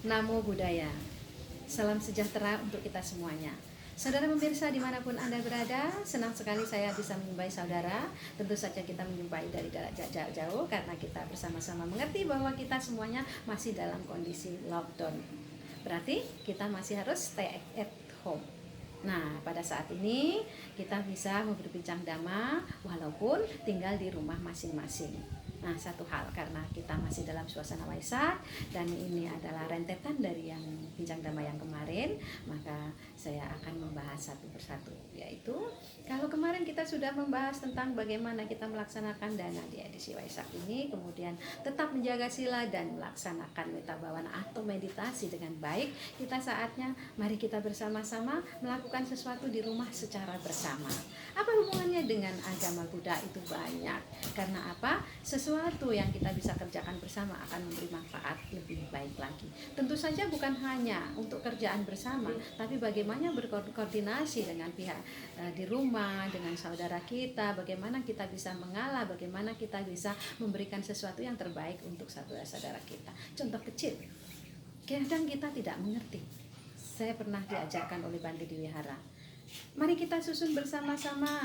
Namo Buddhaya. Salam sejahtera untuk kita semuanya. Saudara pemirsa dimanapun Anda berada, senang sekali saya bisa menjumpai saudara. Tentu saja kita menjumpai dari jarak jauh karena kita bersama-sama mengerti bahwa kita semuanya masih dalam kondisi lockdown. Berarti kita masih harus stay at home. Nah, pada saat ini kita bisa berbincang dhamma walaupun tinggal di rumah masing-masing. Nah, satu hal, karena kita masih dalam suasana Waisak dan ini adalah rentetan dari yang bincang dhamma yang kemarin, maka saya akan membahas satu persatu, yaitu kalau kemarin kita sudah membahas tentang bagaimana kita melaksanakan dana di edisi Waisak ini, kemudian tetap menjaga sila dan melaksanakan metta bhavana atau meditasi dengan baik, kita saatnya mari kita bersama-sama melakukan sesuatu di rumah secara bersama. Apa hubungannya dengan agama Buddha? Itu banyak. Karena apa? Sesuatu yang kita bisa kerjakan bersama akan memberi manfaat lebih baik lagi. Tentu saja bukan hanya untuk kerjaan bersama, tapi bagaimana berkoordinasi dengan pihak di rumah, dengan saudara kita, bagaimana kita bisa mengalah, bagaimana kita bisa memberikan sesuatu yang terbaik untuk saudara-saudara kita. Contoh kecil, kadang kita tidak mengerti. Saya pernah diajarkan oleh Bante di Wihara, mari kita susun bersama-sama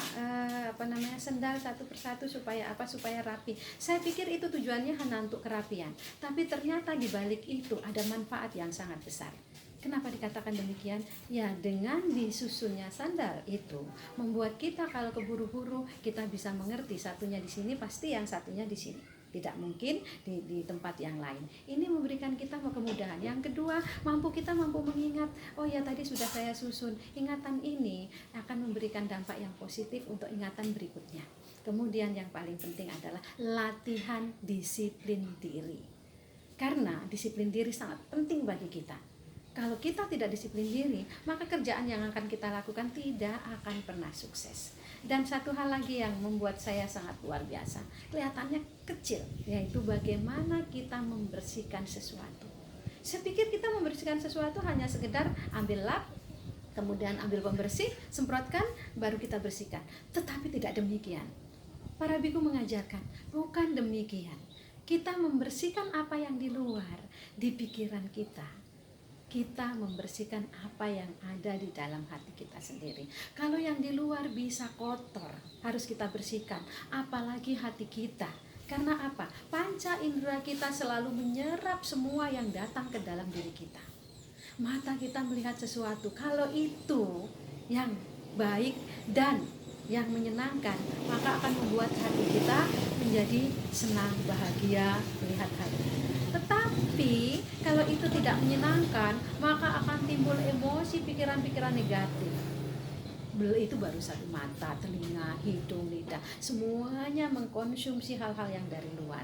sendal satu persatu supaya apa? Supaya rapi. Saya pikir itu tujuannya hanya untuk kerapian, tapi ternyata di balik itu ada manfaat yang sangat besar. Kenapa dikatakan demikian? Ya, dengan disusunnya sandal itu membuat kita kalau keburu-buru kita bisa mengerti satunya di sini pasti yang satunya di sini. Tidak mungkin di tempat yang lain. Ini memberikan kita kemudahan. Yang kedua, kita mampu mengingat, oh ya tadi sudah saya susun. Ingatan ini akan memberikan dampak yang positif untuk ingatan berikutnya. Kemudian yang paling penting adalah latihan disiplin diri. Karena disiplin diri sangat penting bagi kita. Kalau kita tidak disiplin diri, maka kerjaan yang akan kita lakukan tidak akan pernah sukses. Dan satu hal lagi yang membuat saya sangat luar biasa, kelihatannya kecil, yaitu bagaimana kita membersihkan sesuatu. Saya pikir kita membersihkan sesuatu hanya sekedar ambil lap, kemudian ambil pembersih, semprotkan, baru kita bersihkan. Tetapi tidak demikian. Para biku mengajarkan, bukan demikian. Kita membersihkan apa yang di luar, di pikiran kita. Kita membersihkan apa yang ada di dalam hati kita sendiri. Kalau yang di luar bisa kotor, harus kita bersihkan, apalagi hati kita. Karena apa? Panca indera kita selalu menyerap semua yang datang ke dalam diri kita. Mata kita melihat sesuatu, kalau itu yang baik dan yang menyenangkan, maka akan membuat hati kita menjadi senang, bahagia melihat hal itu. Tetapi kalau itu tidak menyenangkan, maka akan timbul emosi, pikiran-pikiran negatif. Itu baru satu mata, telinga, hidung, lidah, semuanya mengkonsumsi hal-hal yang dari luar.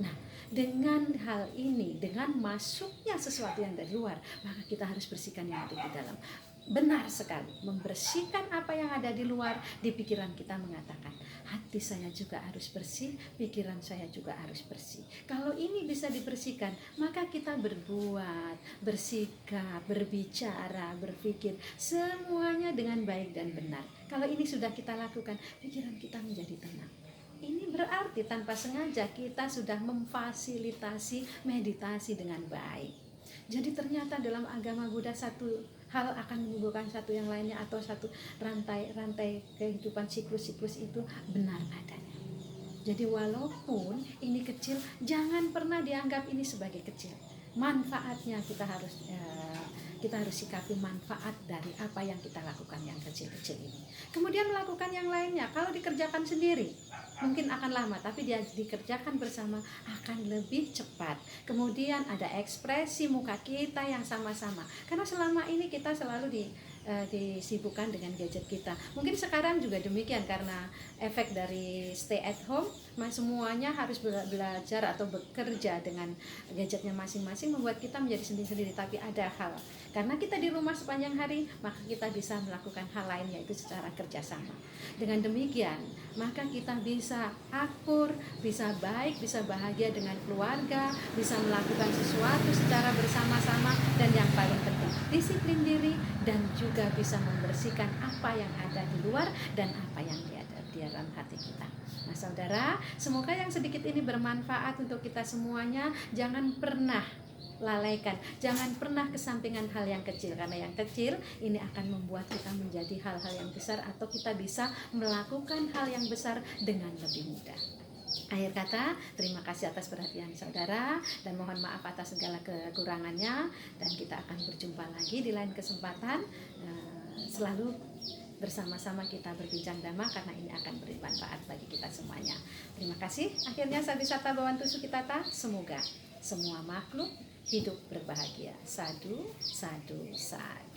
Nah, dengan hal ini, dengan masuknya sesuatu yang dari luar, maka kita harus bersihkan yang ada di dalam. Benar sekali, membersihkan apa yang ada di luar, di pikiran kita mengatakan, hati saya juga harus bersih, pikiran saya juga harus bersih. Kalau ini bisa dibersihkan, maka kita berbuat, bersikap, berbicara, berpikir, semuanya dengan baik dan benar. Kalau ini sudah kita lakukan, pikiran kita menjadi tenang. Ini berarti tanpa sengaja kita sudah memfasilitasi meditasi dengan baik. Jadi ternyata dalam agama Buddha satu hal akan menimbulkan satu yang lainnya, atau satu rantai kehidupan siklus-siklus itu benar adanya. Jadi walaupun ini kecil, jangan pernah dianggap ini sebagai kecil. Manfaatnya kita harus sikapi manfaat dari apa yang kita lakukan yang kecil-kecil ini. Kemudian melakukan yang lainnya. Kalau dikerjakan sendiri mungkin akan lama, tapi dia dikerjakan bersama akan lebih cepat. Kemudian ada ekspresi muka kita yang sama-sama. Karena selama ini kita selalu disibukkan dengan gadget kita. Mungkin sekarang juga demikian karena efek dari stay at home, semuanya harus belajar atau bekerja dengan gadgetnya masing-masing, membuat kita menjadi sendiri-sendiri. Tapi ada hal, karena kita di rumah sepanjang hari, maka kita bisa melakukan hal lain, yaitu secara kerjasama. Dengan demikian, maka kita bisa akur, bisa baik, bisa bahagia dengan keluarga, bisa melakukan sesuatu secara bersama-sama, dan yang paling penting, disiplin diri, dan juga bisa membersihkan apa yang ada di luar dan apa yang ada di dalam hati kita. Nah saudara, semoga yang sedikit ini bermanfaat untuk kita semuanya. Jangan pernah lalaikan. Jangan pernah kesampingan hal yang kecil, karena yang kecil ini akan membuat kita menjadi hal-hal yang besar, atau kita bisa melakukan hal yang besar dengan lebih mudah. Akhir kata, terima kasih atas perhatian saudara dan mohon maaf atas segala kekurangannya, dan kita akan berjumpa lagi di lain kesempatan. Selalu bersama-sama kita berbincang dhamma, karena ini akan bermanfaat bagi kita semuanya. Terima kasih. Akhirnya Sabisata Bhavantu Sukhitata, semoga semua makhluk hidup berbahagia. Sadu, sadu, sadu.